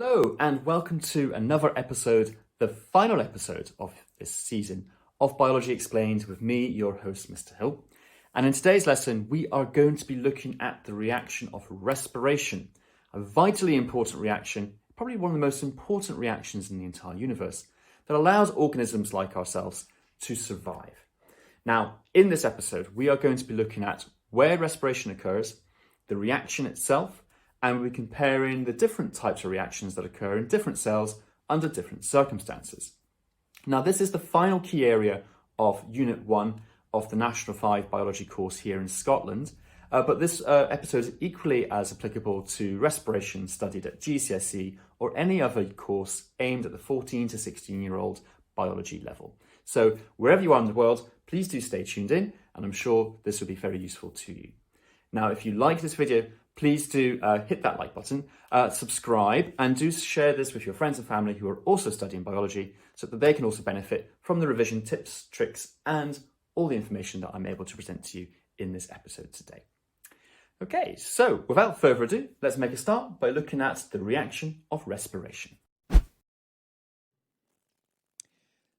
Hello, and welcome to another episode, the final episode of this season of Biology Explained with me, your host, Mr. Hill. And in today's lesson, we are going to be looking at the reaction of respiration, a vitally important reaction, probably one of the most important reactions in the entire universe, that allows organisms like ourselves to survive. Now, in this episode, we are going to be looking at where respiration occurs, the reaction itself, and we're comparing the different types of reactions that occur in different cells under different circumstances. Now, this is the final key area of Unit 1 of the National 5 Biology course here in Scotland, but this episode is equally as applicable to respiration studied at GCSE or any other course aimed at the 14 to 16-year-old biology level. So wherever you are in the world, please do stay tuned in, and I'm sure this will be very useful to you. Now, if you like this video, please do hit that like button, subscribe, and do share this with your friends and family who are also studying biology so that they can also benefit from the revision tips, tricks, and all the information that I'm able to present to you in this episode today. Okay, so without further ado, let's make a start by looking at the reaction of respiration.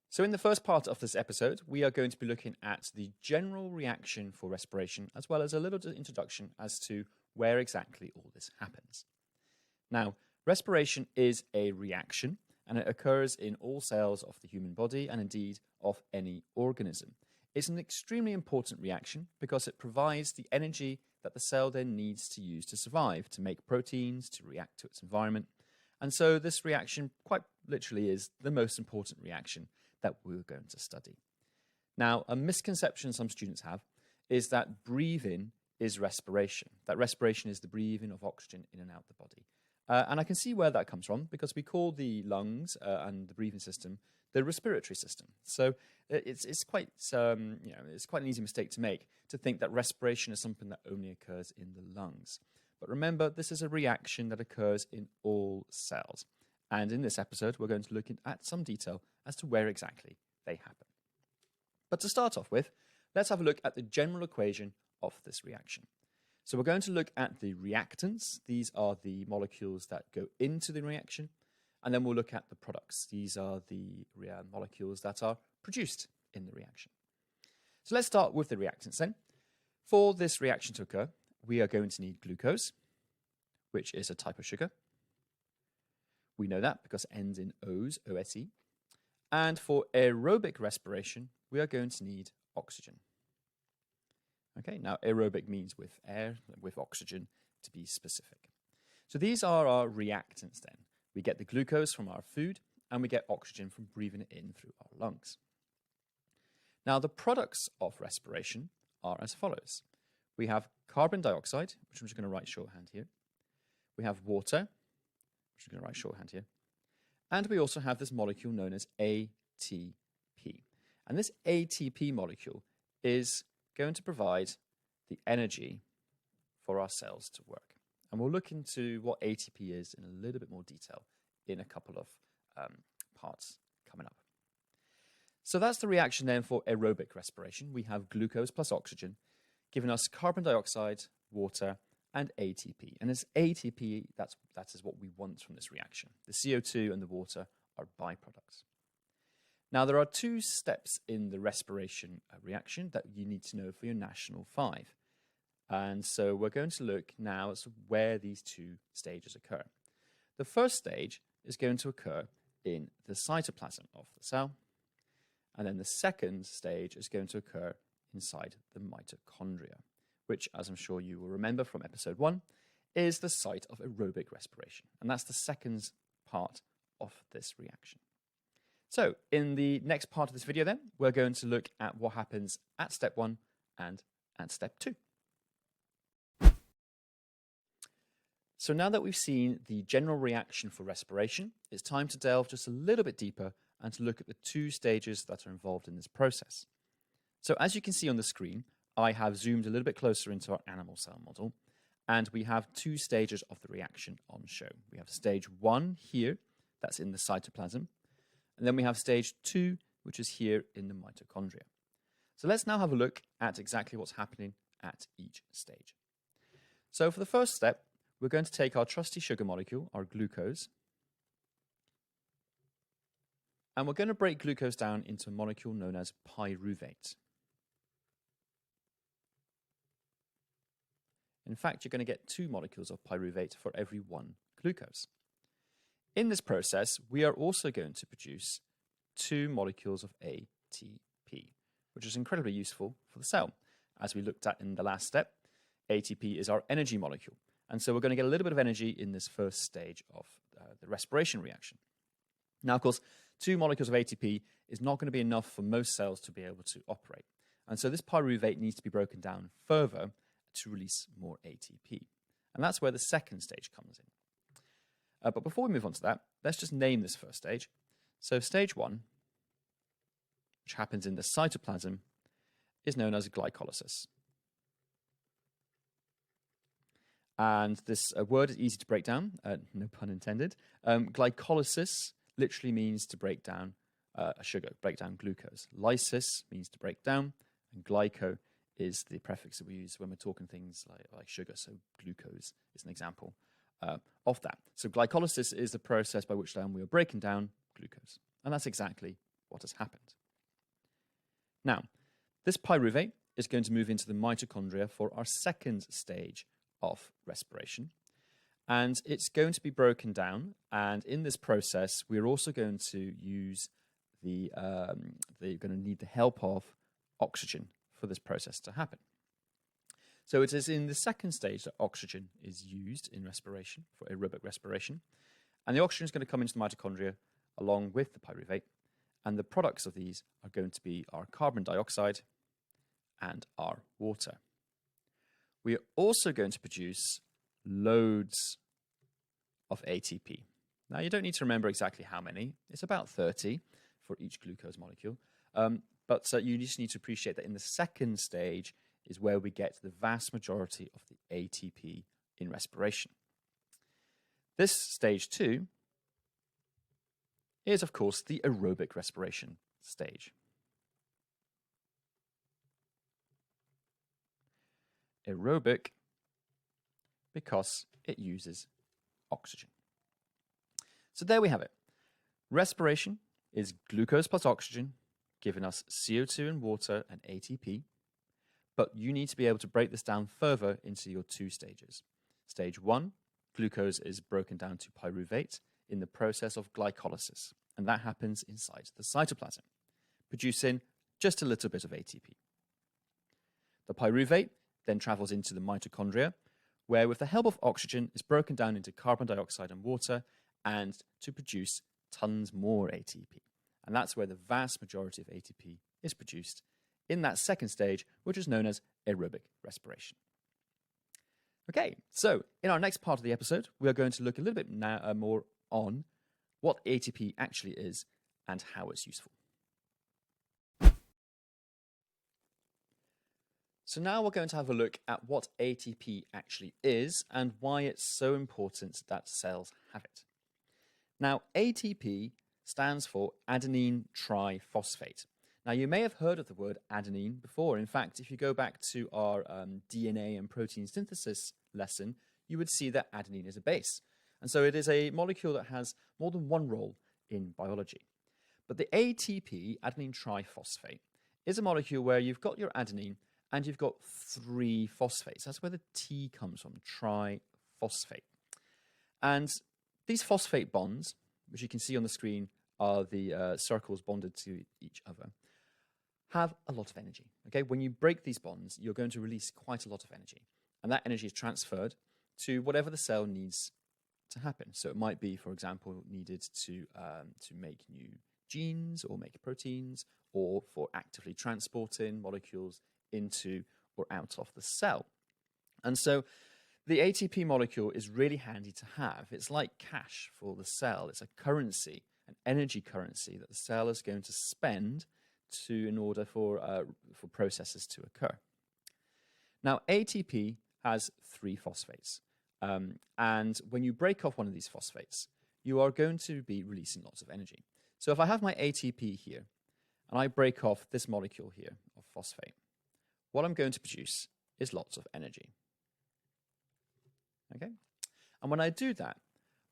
So in the first part of this episode, we are going to be looking at the general reaction for respiration, as well as a little introduction as to where exactly all this happens. Now, respiration is a reaction, and it occurs in all cells of the human body and indeed of any organism. It's an extremely important reaction because it provides the energy that the cell then needs to use to survive, to make proteins, to react to its environment. And so this reaction quite literally is the most important reaction that we're going to study. Now, a misconception some students have is that breathing is respiration. That respiration is the breathing of oxygen in and out the body. And I can see where that comes from because we call the lungs and the breathing system the respiratory system. So it's quite it's quite an easy mistake to make to think that respiration is something that only occurs in the lungs. But remember, this is a reaction that occurs in all cells. And in this episode, we're going to look at some detail as to where exactly they happen. But to start off with, let's have a look at the general equation of this reaction. So we're going to look at the reactants. These are the molecules that go into the reaction. And then we'll look at the products. These are the molecules that are produced in the reaction. So let's start with the reactants then. For this reaction to occur, we are going to need glucose, which is a type of sugar. We know that because it ends in O's, O-S-E. And for aerobic respiration, we are going to need oxygen. Okay, now aerobic means with air, with oxygen to be specific. So these are our reactants then. We get the glucose from our food and we get oxygen from breathing it in through our lungs. Now the products of respiration are as follows. We have carbon dioxide, which I'm just going to write shorthand here. We have water, which I'm going to write shorthand here. And we also have this molecule known as ATP. And this ATP molecule is going to provide the energy for our cells to work. And we'll look into what ATP is in a little bit more detail in a couple of parts coming up. So that's the reaction then for aerobic respiration. We have glucose plus oxygen, giving us carbon dioxide, water, and ATP. And it's ATP, that is what we want from this reaction. The CO2 and the water are byproducts. Now, there are two steps in the respiration reaction that you need to know for your National 5. And so we're going to look now as to where these two stages occur. The first stage is going to occur in the cytoplasm of the cell. And then the second stage is going to occur inside the mitochondria, which, as I'm sure you will remember from episode 1, is the site of aerobic respiration. And that's the second part of this reaction. So in the next part of this video then, we're going to look at what happens at step 1 and at step 2. So now that we've seen the general reaction for respiration, it's time to delve just a little bit deeper and to look at the two stages that are involved in this process. So as you can see on the screen, I have zoomed a little bit closer into our animal cell model, and we have two stages of the reaction on show. We have stage 1 here, that's in the cytoplasm, and then we have stage 2, which is here in the mitochondria. So let's now have a look at exactly what's happening at each stage. So for the first step, we're going to take our trusty sugar molecule, our glucose, And we're going to break glucose down into a molecule known as pyruvate. In fact, you're going to get 2 molecules of pyruvate for every 1 glucose. In this process, we are also going to produce 2 molecules of ATP, which is incredibly useful for the cell. As we looked at in the last step, ATP is our energy molecule. And so we're going to get a little bit of energy in this first stage of the respiration reaction. Now, of course, 2 molecules of ATP is not going to be enough for most cells to be able to operate. And so this pyruvate needs to be broken down further to release more ATP. And that's where the second stage comes in. But before we move on to that, let's just name this first stage. So stage 1, which happens in the cytoplasm, is known as glycolysis. And this word is easy to break down, no pun intended. Glycolysis literally means to break down a sugar, break down glucose. Lysis means to break down, and glyco is the prefix that we use when we're talking things like sugar. So glucose is an example of that. So glycolysis is the process by which we are breaking down glucose. And that's exactly what has happened. Now, this pyruvate is going to move into the mitochondria for our second stage of respiration. And it's going to be broken down. And in this process, we're also going to use you're going to need the help of oxygen for this process to happen. So it is in the second stage that oxygen is used in respiration, for aerobic respiration. And the oxygen is going to come into the mitochondria along with the pyruvate. And the products of these are going to be our carbon dioxide and our water. We are also going to produce loads of ATP. Now, you don't need to remember exactly how many. It's about 30 for each glucose molecule. But you just need to appreciate that in the second stage is where we get the vast majority of the ATP in respiration. This stage 2 is, of course, the aerobic respiration stage. Aerobic because it uses oxygen. So there we have it. Respiration is glucose plus oxygen, giving us CO2 and water and ATP. But you need to be able to break this down further into your 2 stages. Stage 1, glucose is broken down to pyruvate in the process of glycolysis. And that happens inside the cytoplasm, producing just a little bit of ATP. The pyruvate then travels into the mitochondria, where with the help of oxygen is broken down into carbon dioxide and water and to produce tons more ATP. And that's where the vast majority of ATP is produced in that second stage, which is known as aerobic respiration. Okay, so in our next part of the episode, we are going to look a little bit more on what ATP actually is and how it's useful. So now we're going to have a look at what ATP actually is and why it's so important that cells have it. Now, ATP stands for adenine triphosphate. Now, you may have heard of the word adenine before. In fact, if you go back to our DNA and protein synthesis lesson, you would see that adenine is a base. And so it is a molecule that has more than one role in biology. But the ATP, adenine triphosphate, is a molecule where you've got your adenine and you've got 3 phosphates. That's where the T comes from, triphosphate. And these phosphate bonds, which you can see on the screen are the circles bonded to each other, have a lot of energy. Okay, when you break these bonds, you're going to release quite a lot of energy. And that energy is transferred to whatever the cell needs to happen. So it might be, for example, needed to make new genes or make proteins, or for actively transporting molecules into or out of the cell. And so the ATP molecule is really handy to have. It's like cash for the cell. It's a currency, an energy currency that the cell is going to spend in order for processes to occur. Now, ATP has 3 phosphates. And when you break off one of these phosphates, you are going to be releasing lots of energy. So if I have my ATP here, and I break off this molecule here of phosphate, what I'm going to produce is lots of energy. Okay? And when I do that,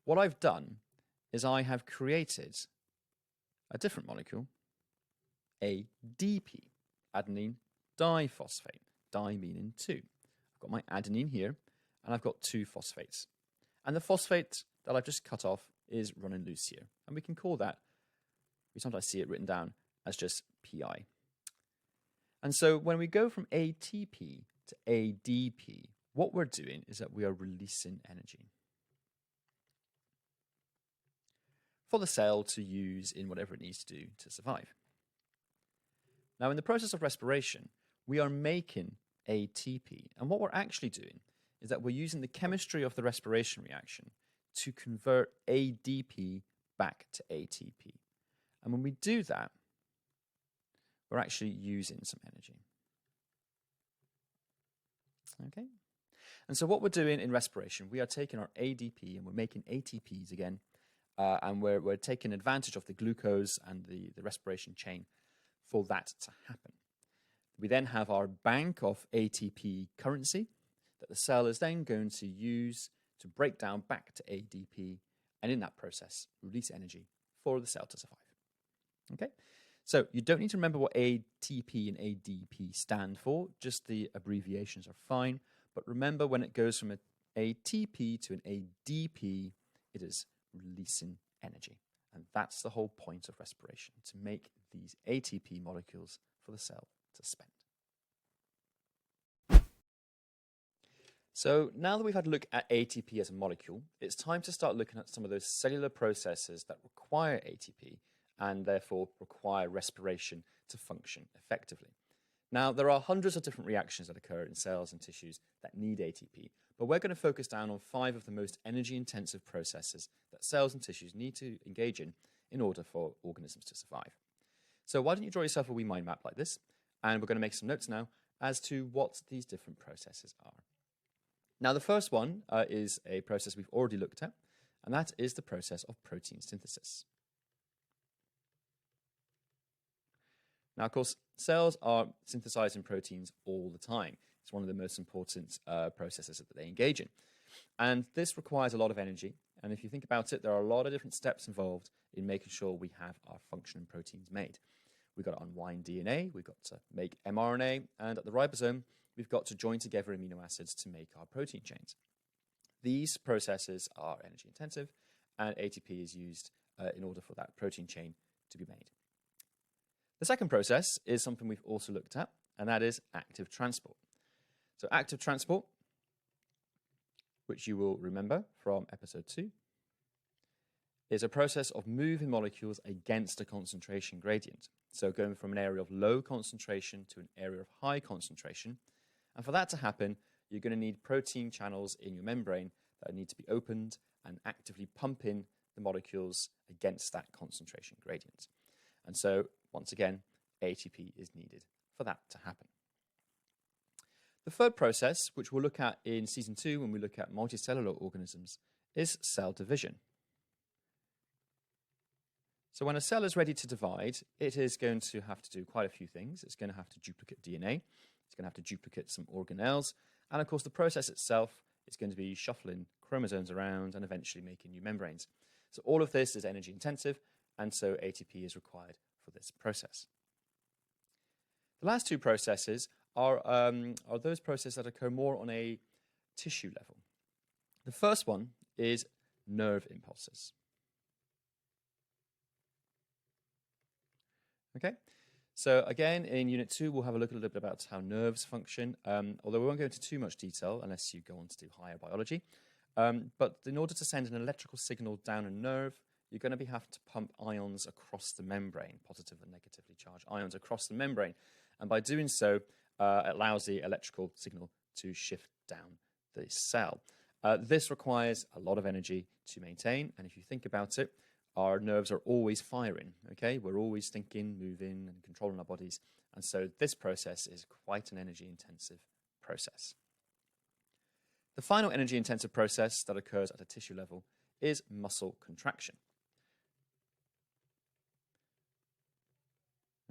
what I've done is I have created a different molecule, ADP, adenine diphosphate, di meaning two. I've got my adenine here, and I've got two phosphates. And the phosphate that I've just cut off is running loose here. And we can call that, we sometimes see it written down as just PI. And so when we go from ATP to ADP, what we're doing is that we are releasing energy for the cell to use in whatever it needs to do to survive. Now, in the process of respiration, we are making ATP. And what we're actually doing is that we're using the chemistry of the respiration reaction to convert ADP back to ATP. And when we do that, we're actually using some energy. Okay? And so what we're doing in respiration, we are taking our ADP and we're making ATPs again, and we're taking advantage of the glucose and the respiration chain for that to happen. We then have our bank of ATP currency that the cell is then going to use to break down back to ADP, and in that process, release energy for the cell to survive. Okay? So you don't need to remember what ATP and ADP stand for, just the abbreviations are fine. But remember, when it goes from an ATP to an ADP, it is releasing energy. And that's the whole point of respiration, to make these ATP molecules for the cell to spend. So now that we've had a look at ATP as a molecule, it's time to start looking at some of those cellular processes that require ATP and therefore require respiration to function effectively. Now, there are hundreds of different reactions that occur in cells and tissues that need ATP, but we're going to focus down on 5 of the most energy-intensive processes that cells and tissues need to engage in order for organisms to survive. So why don't you draw yourself a wee mind map like this, and we're going to make some notes now as to what these different processes are. Now, the first one is a process we've already looked at, and that is the process of protein synthesis. Now, of course, cells are synthesizing proteins all the time. It's one of the most important processes that they engage in. And this requires a lot of energy. And if you think about it, there are a lot of different steps involved in making sure we have our functioning proteins made. We've got to unwind DNA, we've got to make mRNA, and at the ribosome, we've got to join together amino acids to make our protein chains. These processes are energy intensive, and ATP is used in order for that protein chain to be made. The second process is something we've also looked at, and that is active transport. So active transport, which you will remember from episode 2, is a process of moving molecules against a concentration gradient. So going from an area of low concentration to an area of high concentration. And for that to happen, you're going to need protein channels in your membrane that need to be opened and actively pump in the molecules against that concentration gradient. And so, once again, ATP is needed for that to happen. The third process, which we'll look at in Season 2 when we look at multicellular organisms, is cell division. So when a cell is ready to divide, it is going to have to do quite a few things. It's going to have to duplicate DNA. It's going to have to duplicate some organelles. And of course, the process itself is going to be shuffling chromosomes around and eventually making new membranes. So all of this is energy intensive, and so ATP is required for this process. The last 2 processes are those processes that occur more on a tissue level. The first one is nerve impulses. Okay, so again, in Unit 2, we'll have a look a little bit about how nerves function, although we won't go into too much detail unless you go on to do higher biology. But in order to send an electrical signal down a nerve, you're going to have to pump ions across the membrane, positive and negatively charged ions across the membrane. And by doing so, it allows the electrical signal to shift down the cell. This requires a lot of energy to maintain, and if you think about it, our nerves are always firing, okay? We're always thinking, moving, and controlling our bodies. And so this process is quite an energy-intensive process. The final energy-intensive process that occurs at a tissue level is muscle contraction.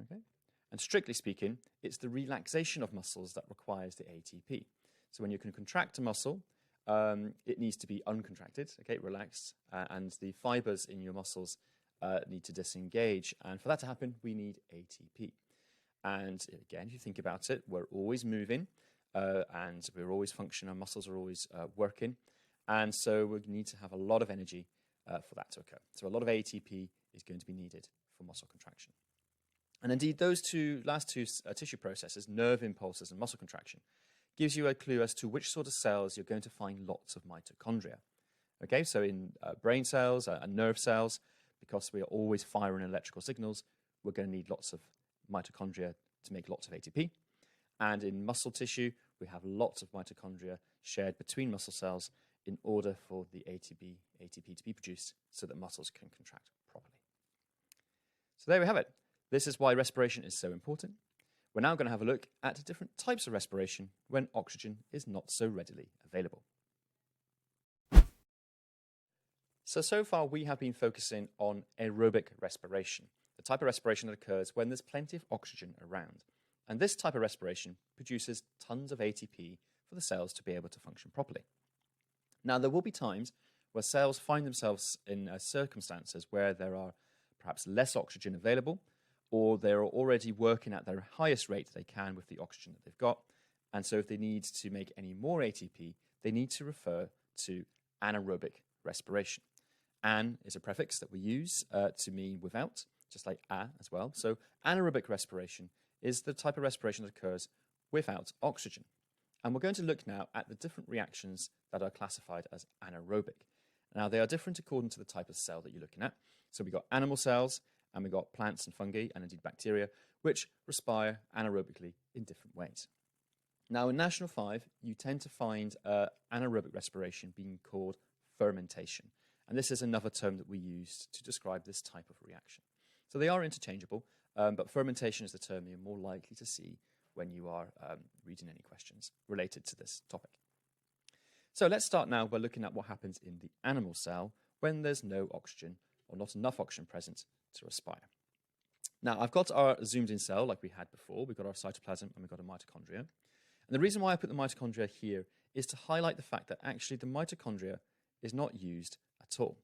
Okay? And strictly speaking, it's the relaxation of muscles that requires the ATP. So when you can contract a muscle, it needs to be uncontracted, okay, relaxed, and the fibers in your muscles need to disengage. And for that to happen, we need ATP. And again, if you think about it, we're always moving and we're always functioning. Our muscles are always working. And so we need to have a lot of energy for that to occur. So a lot of ATP is going to be needed for muscle contraction. And indeed, those last two tissue processes, nerve impulses and muscle contraction, gives you a clue as to which sort of cells you're going to find lots of mitochondria. Okay, so in brain cells and nerve cells, because we are always firing electrical signals, we're going to need lots of mitochondria to make lots of ATP. And in muscle tissue, we have lots of mitochondria shared between muscle cells in order for the ATP to be produced so that muscles can contract properly. So there we have it. This is why respiration is so important. We're now going to have a look at different types of respiration when oxygen is not so readily available. So far we have been focusing on aerobic respiration, the type of respiration that occurs when there's plenty of oxygen around. And this type of respiration produces tons of ATP for the cells to be able to function properly. Now, there will be times where cells find themselves in circumstances where there are perhaps less oxygen available, or they're already working at their highest rate they can with the oxygen that they've got. And so if they need to make any more ATP, they need to refer to anaerobic respiration. An is a prefix that we use to mean without, just like a as well. So anaerobic respiration is the type of respiration that occurs without oxygen. And we're going to look now at the different reactions that are classified as anaerobic. Now, they are different according to the type of cell that you're looking at. So we've got animal cells, and we've got plants and fungi, and indeed bacteria, which respire anaerobically in different ways. Now, in National 5, you tend to find anaerobic respiration being called fermentation. And this is another term that we use to describe this type of reaction. So they are interchangeable, but fermentation is the term you're more likely to see when you are reading any questions related to this topic. So let's start now by looking at what happens in the animal cell when there's no oxygen or not enough oxygen present to respire. Now, I've got our zoomed in cell like we had before. We've got our cytoplasm and we've got a mitochondria. And the reason why I put the mitochondria here is to highlight the fact that actually the mitochondria is not used at all.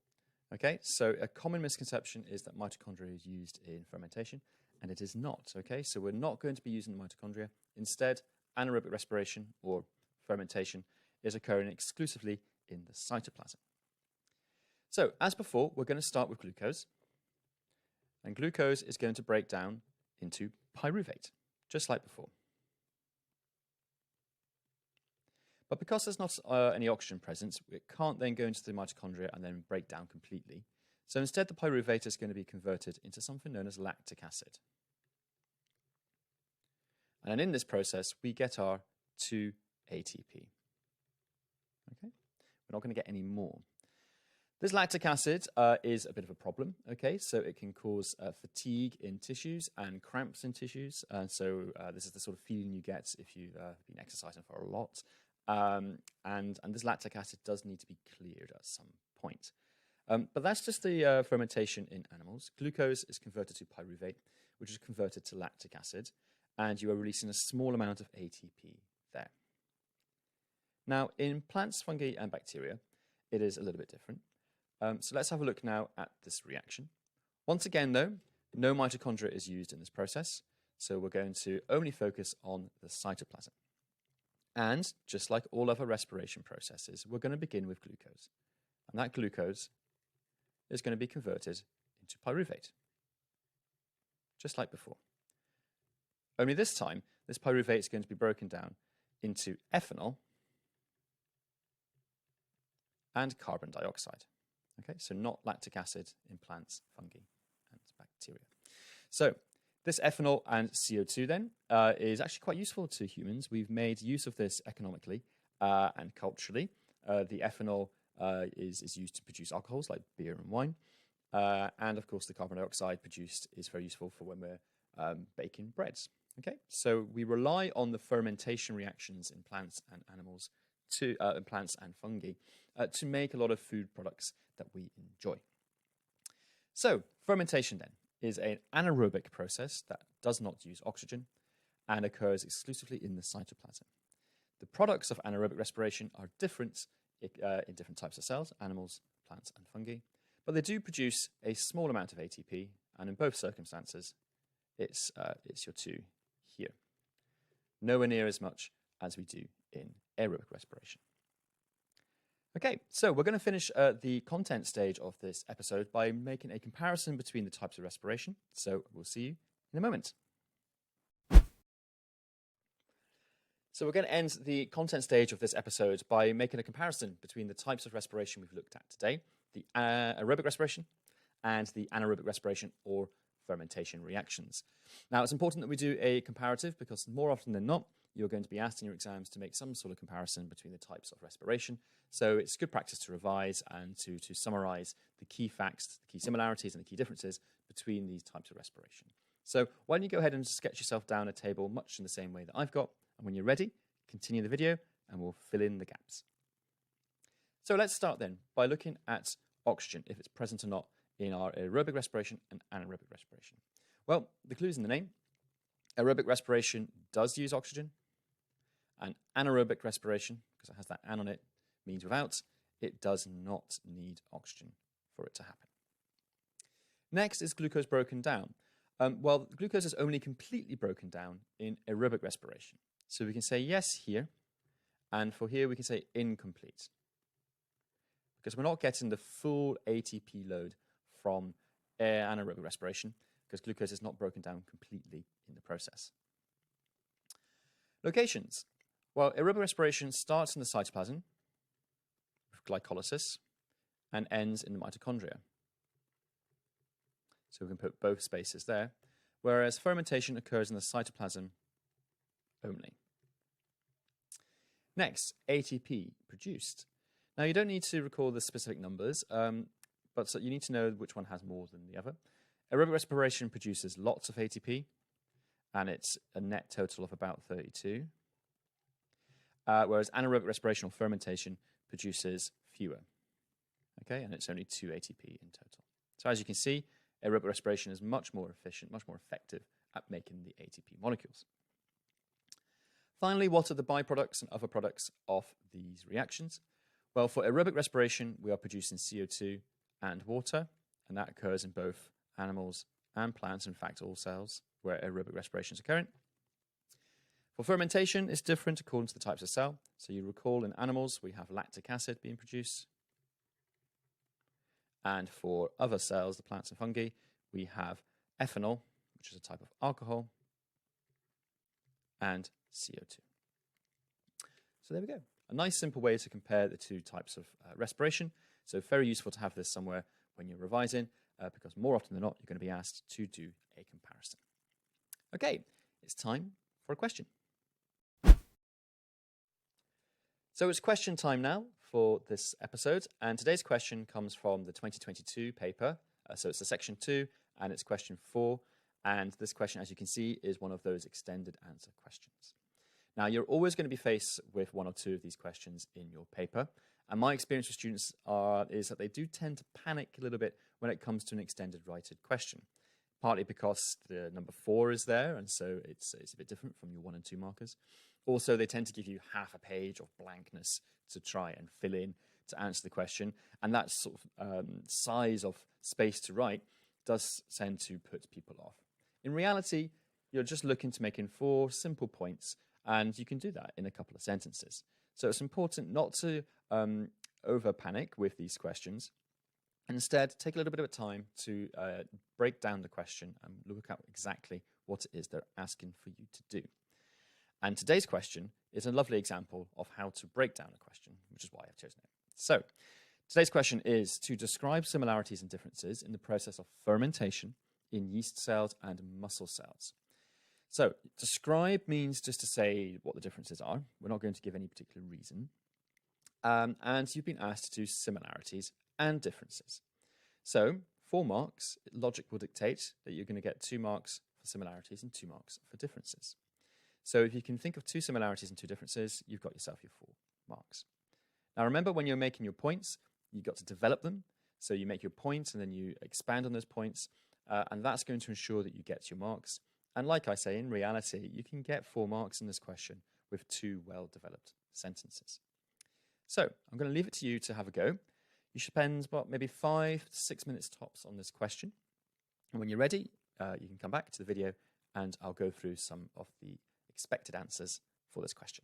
Okay, so a common misconception is that mitochondria is used in fermentation, and it is not. Okay, so we're not going to be using the mitochondria. Instead, anaerobic respiration or fermentation is occurring exclusively in the cytoplasm. So, as before, we're going to start with glucose. And glucose is going to break down into pyruvate, just like before. But because there's not any oxygen present, it can't then go into the mitochondria and then break down completely. So instead, the pyruvate is going to be converted into something known as lactic acid. And in this process, we get our 2-ATP. Okay? We're not going to get any more. This lactic acid is a bit of a problem, okay? So it can cause fatigue in tissues and cramps in tissues. So this is the sort of feeling you get if you've been exercising for a lot. And this lactic acid does need to be cleared at some point. But that's just the fermentation in animals. Glucose is converted to pyruvate, which is converted to lactic acid, and you are releasing a small amount of ATP there. Now, in plants, fungi, and bacteria, it is a little bit different. So let's have a look now at this reaction. Once again, though, no mitochondria is used in this process, so we're going to only focus on the cytoplasm. And just like all other respiration processes, we're going to begin with glucose. And that glucose is going to be converted into pyruvate, just like before. Only this time, this pyruvate is going to be broken down into ethanol and carbon dioxide. Okay, so not lactic acid in plants, fungi, and bacteria. So this ethanol and CO2 then is actually quite useful to humans. We've made use of this economically and culturally. The ethanol is used to produce alcohols like beer and wine. And of course, the carbon dioxide produced is very useful for when we're baking breads. Okay, so we rely on the fermentation reactions in plants and animals, in plants and fungi, to make a lot of food products that we enjoy. So fermentation then is an anaerobic process that does not use oxygen and occurs exclusively in the cytoplasm. The products of anaerobic respiration are different in different types of cells, animals, plants, and fungi. but they do produce a small amount of ATP, and in both circumstances, it's your 2 here. Nowhere near as much as we do in aerobic respiration. Okay, so we're going to finish the content stage of this episode by making a comparison between the types of respiration. So we'll see you in a moment. So we're going to end the content stage of this episode by making a comparison between the types of respiration we've looked at today, the aerobic respiration and the anaerobic respiration or fermentation reactions. Now, it's important that we do a comparative because more often than not, you're going to be asked in your exams to make some sort of comparison between the types of respiration. So it's good practice to revise and to summarize the key facts, the key similarities and the key differences between these types of respiration. So why don't you go ahead and sketch yourself down a table much in the same way that I've got. And when you're ready, continue the video and we'll fill in the gaps. So let's start then by looking at oxygen, if it's present or not in our aerobic respiration and anaerobic respiration. Well, the clue's in the name. Aerobic respiration does use oxygen, and anaerobic respiration, because it has that an on it, means without, it does not need oxygen for it to happen. Next is glucose broken down. Well, glucose is only completely broken down in aerobic respiration. So we can say yes here, and for here we can say incomplete, because we're not getting the full ATP load from anaerobic respiration, because glucose is not broken down completely in the process. Locations. Well, aerobic respiration starts in the cytoplasm with glycolysis and ends in the mitochondria. So we can put both spaces there, whereas fermentation occurs in the cytoplasm only. Next, ATP produced. Now, you don't need to recall the specific numbers, but so you need to know which one has more than the other. Aerobic respiration produces lots of ATP, and it's a net total of about 32. Whereas anaerobic respiration or fermentation produces fewer. Okay, and it's only 2 ATP in total. So as you can see, aerobic respiration is much more efficient, much more effective at making the ATP molecules. Finally, what are the byproducts and other products of these reactions? Well, for aerobic respiration, we are producing CO2 and water, and that occurs in both animals and plants, in fact, all cells where aerobic respiration is occurring. For fermentation, it's different according to the types of cell. So you recall in animals, we have lactic acid being produced. And for other cells, the plants and fungi, we have ethanol, which is a type of alcohol, and CO2. So there we go. A nice simple way to compare the two types of respiration. So very useful to have this somewhere when you're revising, because more often than not, you're going to be asked to do a comparison. Okay, it's time for a question. So it's question time now for this episode, and today's question comes from the 2022 paper. So it's the section 2, and it's question 4. And this question, as you can see, is one of those extended answer questions. Now, you're always going to be faced with one or two of these questions in your paper. And my experience with students is that they do tend to panic a little bit when it comes to an extended righted question, partly because the number 4 is there, and so it's a bit different from your 1 and 2 markers. Also, they tend to give you half a page of blankness to try and fill in to answer the question. And that sort of size of space to write does tend to put people off. In reality, you're just looking to make in 4 simple points, and you can do that in a couple of sentences. So it's important not to over panic with these questions. Instead, take a little bit of time to break down the question and look at exactly what it is they're asking for you to do. And today's question is a lovely example of how to break down a question, which is why I've chosen it. So today's question is to describe similarities and differences in the process of fermentation in yeast cells and muscle cells. So describe means just to say what the differences are. We're not going to give any particular reason. And you've been asked to do similarities and differences. So 4 marks, logic will dictate that you're going to get 2 marks for similarities and 2 marks for differences. So if you can think of 2 similarities and 2 differences, you've got yourself your 4 marks. Now remember, when you're making your points, you've got to develop them. So you make your points and then you expand on those points, and that's going to ensure that you get your marks. And like I say, in reality, you can get 4 marks in this question with 2 well-developed sentences. So I'm going to leave it to you to have a go. You should spend, maybe 5 to 6 minutes tops on this question. And when you're ready, you can come back to the video and I'll go through some of the expected answers for this question.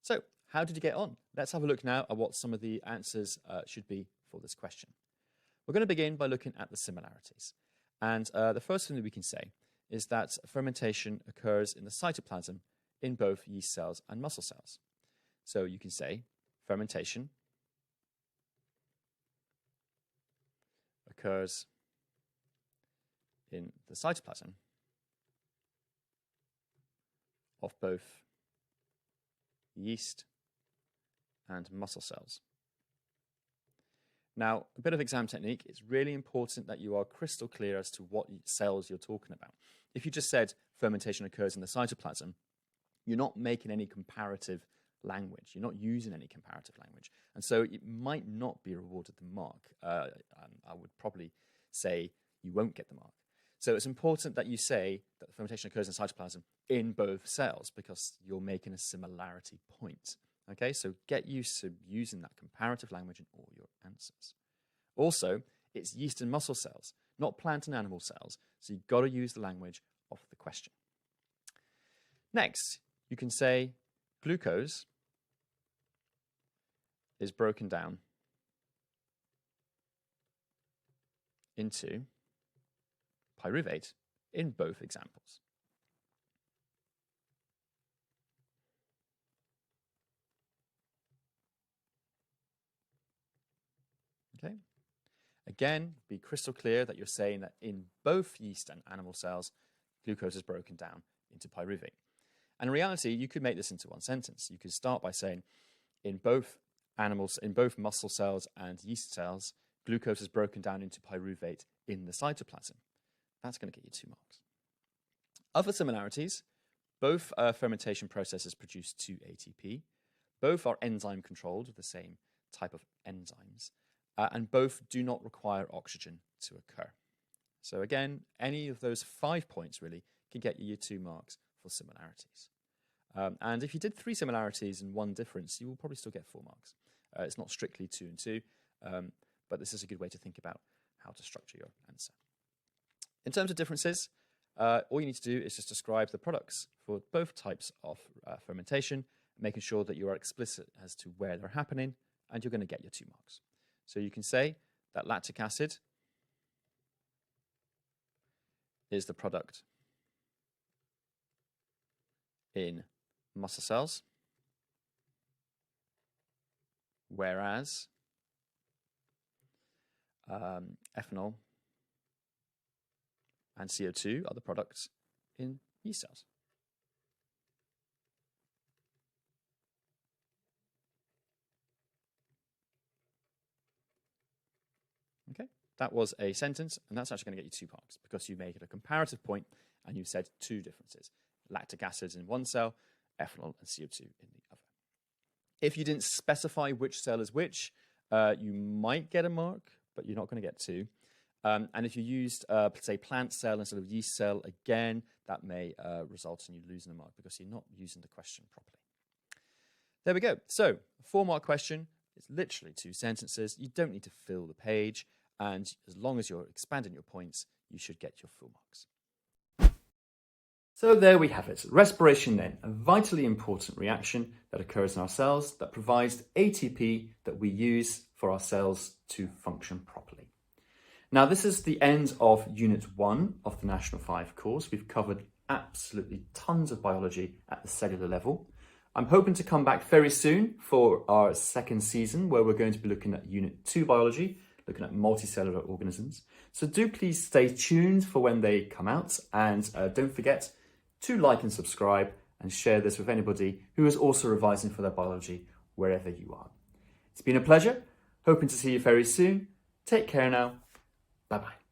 So, how did you get on? Let's have a look now at what some of the answers should be for this question. We're going to begin by looking at the similarities. And the first thing that we can say is that fermentation occurs in the cytoplasm in both yeast cells and muscle cells. So you can say fermentation occurs in the cytoplasm of both yeast and muscle cells. Now, a bit of exam technique, it's really important that you are crystal clear as to what cells you're talking about. If you just said fermentation occurs in the cytoplasm, you're not making any comparative language. You're not using any comparative language. And so it might not be rewarded the mark. I would probably say you won't get the mark. So it's important that you say that the fermentation occurs in cytoplasm in both cells because you're making a similarity point. Okay, so get used to using that comparative language in all your answers. Also, it's yeast and muscle cells, not plant and animal cells. So you've got to use the language of the question. Next, you can say glucose is broken down into pyruvate in both examples. Okay. Again, be crystal clear that you're saying that in both yeast and animal cells, glucose is broken down into pyruvate. And in reality, you could make this into one sentence. You could start by saying, in both muscle cells and yeast cells, glucose is broken down into pyruvate in the cytoplasm. That's going to get you 2 marks. Other similarities, both fermentation processes produce 2 ATP. Both are enzyme controlled with the same type of enzymes. And both do not require oxygen to occur. So again, any of those 5 points really can get you your 2 marks for similarities. And if you did 3 similarities and 1 difference, you will probably still get 4 marks. It's not strictly 2 and 2, but this is a good way to think about how to structure your answer. In terms of differences, all you need to do is just describe the products for both types of fermentation, making sure that you are explicit as to where they're happening, and you're going to get your 2 marks. So you can say that lactic acid is the product in muscle cells, whereas ethanol and CO2 are the products in yeast cells. Okay, that was a sentence, and that's actually going to get you 2 marks because you made it a comparative point and you said 2 differences. Lactic acids in one cell, ethanol and CO2 in the other. If you didn't specify which cell is which, you might get a mark, but you're not going to get 2. And if you used, say, plant cell instead of yeast cell, again, that may result in you losing a mark because you're not using the question properly. There we go. So, a 4-mark question. It's literally 2 sentences. You don't need to fill the page. And as long as you're expanding your points, you should get your full marks. So there we have it. Respiration then, a vitally important reaction that occurs in our cells that provides ATP that we use for our cells to function properly. Now, this is the end of Unit 1 of the National 5 course. We've covered absolutely tons of biology at the cellular level. I'm hoping to come back very soon for our 2nd season, where we're going to be looking at Unit 2 biology, looking at multicellular organisms. So do please stay tuned for when they come out, and don't forget to like and subscribe and share this with anybody who is also revising for their biology wherever you are. It's been a pleasure. Hoping to see you very soon. Take care now. Bye-bye.